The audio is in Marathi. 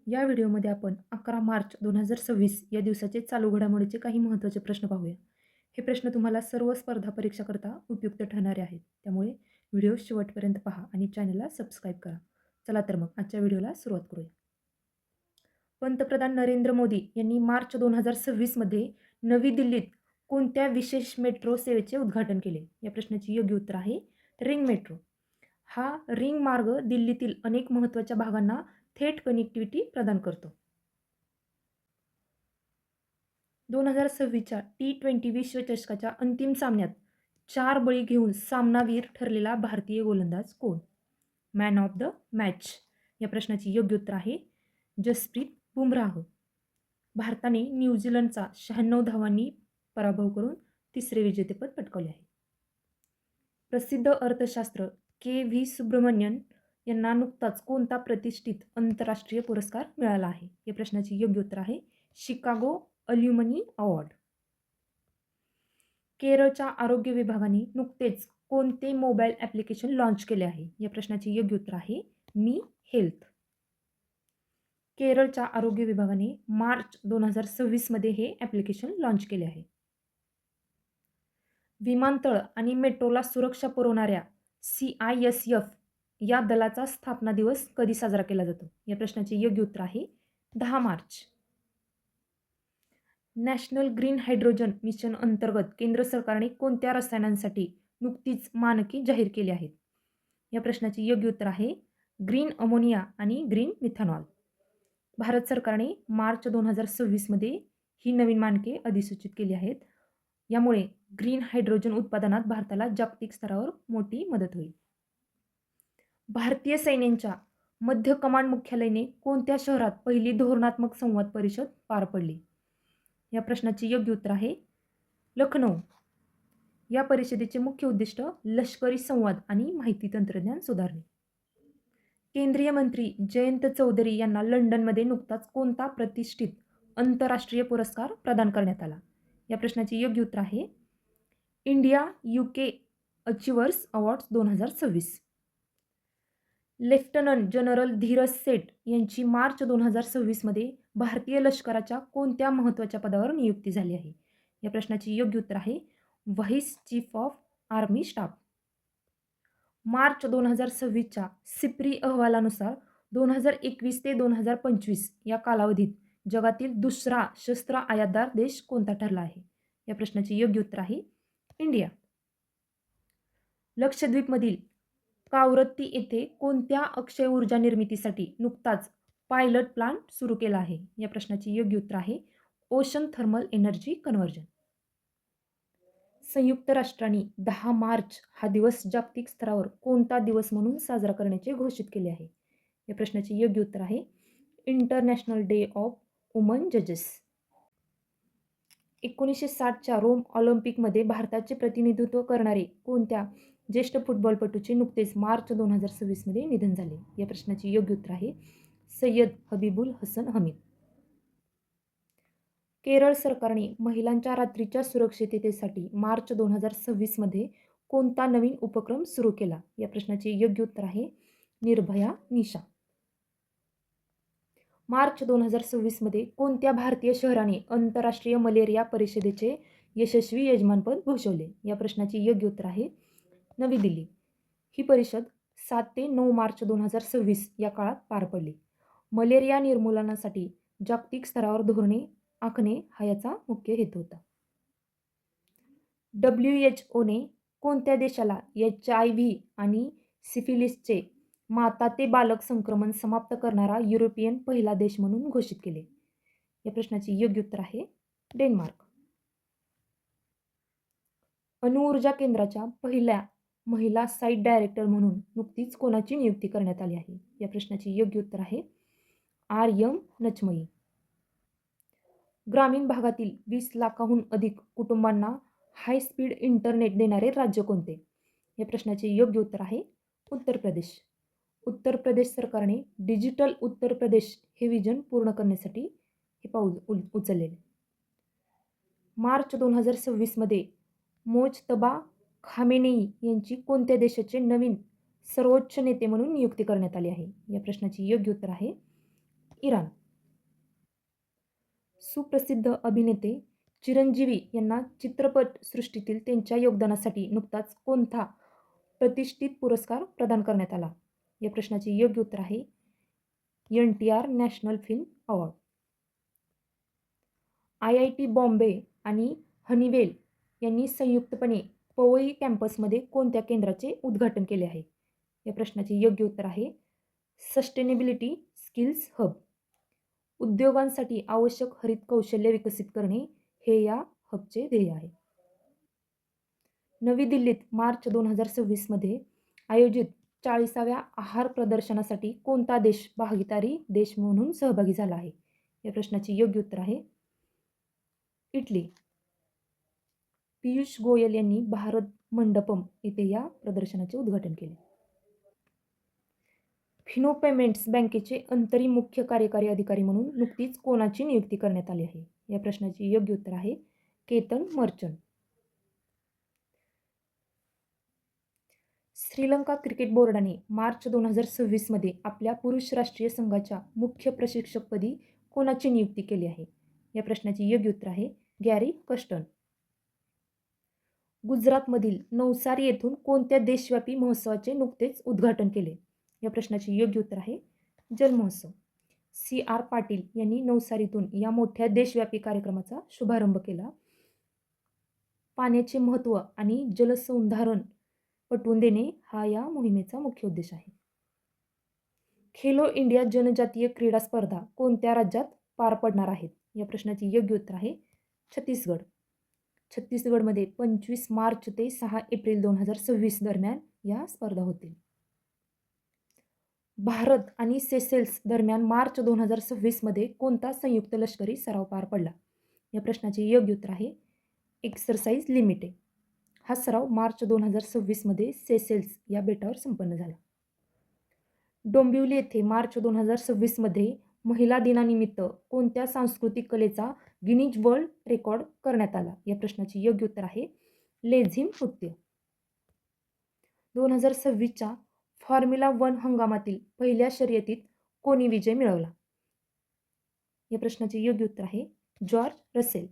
या व्हिडिओमध्ये आपण 11 मार्च 2026 या दिवसाचे चालू घडामोडीचे काही महत्त्वाचे प्रश्न पाहूया. हे प्रश्न तुम्हाला सर्व स्पर्धा परीक्षाकरता उपयुक्त ठरणारे आहेत. त्यामुळे व्हिडिओ शेवटपर्यंत पहा आणि चॅनलला सबस्क्राईब करा. चला तर मग आजच्या व्हिडिओला सुरुवात करूया. पंतप्रधान नरेंद्र मोदी यांनी मार्च 2026 मध्ये नवी दिल्लीत कोणत्या विशेष मेट्रो सेवेचे उद्घाटन केले? या प्रश्नाचे योग्य उत्तर आहे रिंग मेट्रो. हा रिंग मार्ग दिल्लीतील अनेक महत्त्वाच्या भागांना थेट कनेक्टिव्हिटी प्रदान करतो. 2026च्या T20 विश्वचषकाच्या अंतिम सामन्यात 4 बळी घेऊन सामनावीर ठरलेला भारतीय गोलंदाज कोण? Man of the match. या प्रश्नाचे योग्य उत्तर आहे जसप्रीत बुमराह. भारताने न्यूझीलंडचा 96 धावांनी पराभव करून तिसरे विजेतेपद पटकावले आहे. प्रसिद्ध अर्थशास्त्र के. सुब्रमण्यन यांना नुकताच कोणता प्रतिष्ठित आंतरराष्ट्रीय पुरस्कार मिळाला आहे? या प्रश्नाचे योग्य उत्तर आहे शिकागो अल्युमिनी अवॉर्ड. केरळच्या आरोग्य विभागाने नुकतेच कोणते मोबाईल ॲप्लिकेशन लॉन्च केले आहे? या प्रश्नाचे योग्य उत्तर आहे मी हेल्थ. केरळच्या आरोग्य विभागाने मार्च 2026 मध्ये हे ॲप्लिकेशन लॉन्च केले आहे. विमानतळ आणि मेट्रोला सुरक्षा पुरवणाऱ्या CISF या दलाचा स्थापना दिवस कधी साजरा केला जातो? या प्रश्नाचे योग्य उत्तर आहे 10 March. National green hydrogen mission अंतर्गत केंद्र सरकारने कोणत्या रसायनांसाठी नुकतीच मानके जाहीर केली आहेत? या प्रश्नाचे योग्य उत्तर आहे ग्रीन अमोनिया आणि ग्रीन मिथेनॉल. भारत सरकारने मार्च 2026 मध्ये ही नवीन मानके अधिसूचित केली आहेत. यामुळे ग्रीन हायड्रोजन उत्पादनात भारताला जागतिक स्तरावर मोठी मदत होईल. भारतीय सैन्याच्या मध्य कमांड मुख्यालयाने कोणत्या शहरात पहिली धोरणात्मक संवाद परिषद पार पडली? या प्रश्नाचे योग्य उत्तर आहे लखनौ. या परिषदेचे मुख्य उद्दिष्ट लष्करी संवाद आणि माहिती तंत्रज्ञान सुधारणे. केंद्रीय मंत्री जयंत चौधरी यांना लंडनमध्ये नुकताच कोणता प्रतिष्ठित आंतरराष्ट्रीय पुरस्कार प्रदान करण्यात आला? या प्रश्नाचे योग्य उत्तर आहे India UK achievers awards 2026. Lieutenant general Dheeraj Seth यांची मार्च 2026 मध्ये भारतीय लष्कराच्या कोणत्या महत्त्वाच्या पदावर नियुक्ती झाली आहे? या प्रश्नाचे योग्य उत्तर आहे vice chief of army staff. March 2026च्या सिप्री अहवालानुसार 2021 ते 2025 या कालावधीत जगातील दुसरा शस्त्र आयातदार देश कोणता ठरला आहे? या प्रश्नाचे योग्य उत्तर आहे इंडिया. लक्षद्वीपमधील कावरत्ती येथे कोणत्या अक्षय ऊर्जा निर्मितीसाठी नुकताच पायलट प्लांट सुरू केला आहे? या प्रश्नाचे योग्य उत्तर आहे ओशन थर्मल एनर्जी कन्व्हर्जन. संयुक्त राष्ट्रांनी 10 मार्च हा दिवस जागतिक स्तरावर कोणता दिवस म्हणून साजरा करण्याचे घोषित केले आहे? या प्रश्नाचे योग्य उत्तर आहे इंटरनॅशनल डे ऑफ वुमन जजेस. 1960च्या रोम ऑलिम्पिकमध्ये भारताचे प्रतिनिधित्व करणारे कोणत्या ज्येष्ठ फुटबॉलपटूचे नुकतेच मार्च 2026 मध्ये निधन झाले? या प्रश्नाचे योग्य उत्तर आहे सय्यद हबीबुल हसन हमीद. केरळ सरकारने महिलांच्या रात्रीच्या सुरक्षिततेसाठी मार्च 2026 मध्ये कोणता नवीन उपक्रम सुरू केला? या प्रश्नाचे योग्य उत्तर आहे निर्भया निशा. मार्च 2026 मध्ये कोणत्या भारतीय शहराने आंतरराष्ट्रीय मलेरिया परिषदेचे यशस्वी यजमानपद भूषवले? या प्रश्नाचे योग्य उत्तर आहे नवी दिल्ली. ही परिषद 7 ते 9 मार्च 2026 या काळात पार पडली. मलेरिया निर्मूलनासाठी जागतिक स्तरावर धोरणे आखणे हा याचा मुख्य हेतू होता. WHOने कोणत्या देशाला HIV आणि सिफिलिसचे माता ते बालक संक्रमण समाप्त करणारा युरोपियन पहिला देश म्हणून घोषित केले? या प्रश्नाचे योग्य उत्तर आहे डेन्मार्क. अणुऊर्जा केंद्राच्या पहिल्या महिला साईट डायरेक्टर म्हणून नुकतीच कोणाची नियुक्ती करण्यात आली आहे? या प्रश्नाचे योग्य उत्तर आहे RM नचमई. ग्रामीण भागातील 20 लाखाहून अधिक कुटुंबांना हाय स्पीड इंटरनेट देणारे राज्य कोणते? या प्रश्नाचे योग्य उत्तर आहे उत्तर प्रदेश. उत्तर प्रदेश सरकारने डिजिटल उत्तर प्रदेश हे विजन पूर्ण करण्यासाठी हे पाऊल उचललेले. मार्च 2026 मध्ये मोजतबा खामेनेई यांची कोणत्या देशाचे नवीन सर्वोच्च नेते म्हणून नियुक्ती करण्यात आली आहे? या प्रश्नाचे योग्य उत्तर आहे इराण. सुप्रसिद्ध अभिनेते चिरंजीवी यांना चित्रपटसृष्टीतील त्यांच्या योगदानासाठी नुकताच कोणता प्रतिष्ठित पुरस्कार प्रदान करण्यात आला? या प्रश्नाचे योग्य उत्तर आहे NTR national film award. IIT Bombay आणि हनीवेल यांनी संयुक्तपणे पवई कॅम्पसमध्ये कोणत्या केंद्राचे उद्घाटन केले आहे? या प्रश्नाचे योग्य उत्तर आहे सस्टेनेबिलिटी स्किल्स हब. उद्योगांसाठी आवश्यक हरित कौशल्य विकसित करणे हे या हबचे ध्येय आहे. नवी दिल्लीत मार्च 2026 मध्ये आयोजित 40व्या आहार प्रदर्शनासाठी कोणता देश भागीदारी देश म्हणून सहभागी झाला आहे? या प्रश्नाचे योग्य उत्तर आहे इटली. पियुष गोयल यांनी भारत मंडपम येथे या प्रदर्शनाचे उद्घाटन केले. फिनो पेमेंट्स बँकेचे अंतरिम मुख्य कार्यकारी अधिकारी म्हणून नुकतीच कोणाची नियुक्ती करण्यात आली आहे? या प्रश्नाचे योग्य उत्तर आहे केतन मर्चंट. श्रीलंका क्रिकेट बोर्डाने मार्च 2026 मध्ये आपल्या पुरुष राष्ट्रीय संघाच्या मुख्य प्रशिक्षकपदी कोणाची नियुक्ती केली आहे? या प्रश्नाचे योग्य उत्तर आहे गॅरी कस्टन. गुजरातमधील नवसारी येथून कोणत्या देशव्यापी महोत्सवाचे नुकतेच उद्घाटन केले? या प्रश्नाचे योग्य उत्तर आहे जल महोत्सव. CR पाटील यांनी नवसारीतून या मोठ्या देशव्यापी कार्यक्रमाचा शुभारंभ केला. पाण्याचे महत्त्व आणि जलसंधारण पटवून देणे हा या मोहिमेचा मुख्य उद्देश आहे. खेलो इंडिया जनजातीय क्रीडा स्पर्धा कोणत्या राज्यात पार पडणार आहेत? या प्रश्नाचे योग्य उत्तर आहे छत्तीसगड. छत्तीसगडमध्ये 25 मार्च ते 6 एप्रिल 2026 दरम्यान या स्पर्धा होतील. भारत आणि सेशेल्स दरम्यान मार्च 2026 मध्ये कोणता संयुक्त लष्करी सराव पार पडला? या प्रश्नाचे योग्य उत्तर आहे एक्सरसाइज लिमिटे. हा सराव मार्च 2026 मध्ये सेशेल्स या बेटावर संपन्न झाला. डोंबिवली येथे मार्च 2026 मध्ये महिला दिनानिमित्त कोणत्या सांस्कृतिक कलेचा गिनीज वर्ल्ड रेकॉर्ड करण्यात आला? या प्रश्नाचे योग्य उत्तर आहे लेझिम नृत्य. 2026च्या फॉर्म्युला 1 हंगामातील पहिल्या शर्यतीत कोणी विजय मिळवला? या प्रश्नाचे योग्य उत्तर आहे जॉर्ज रसेल.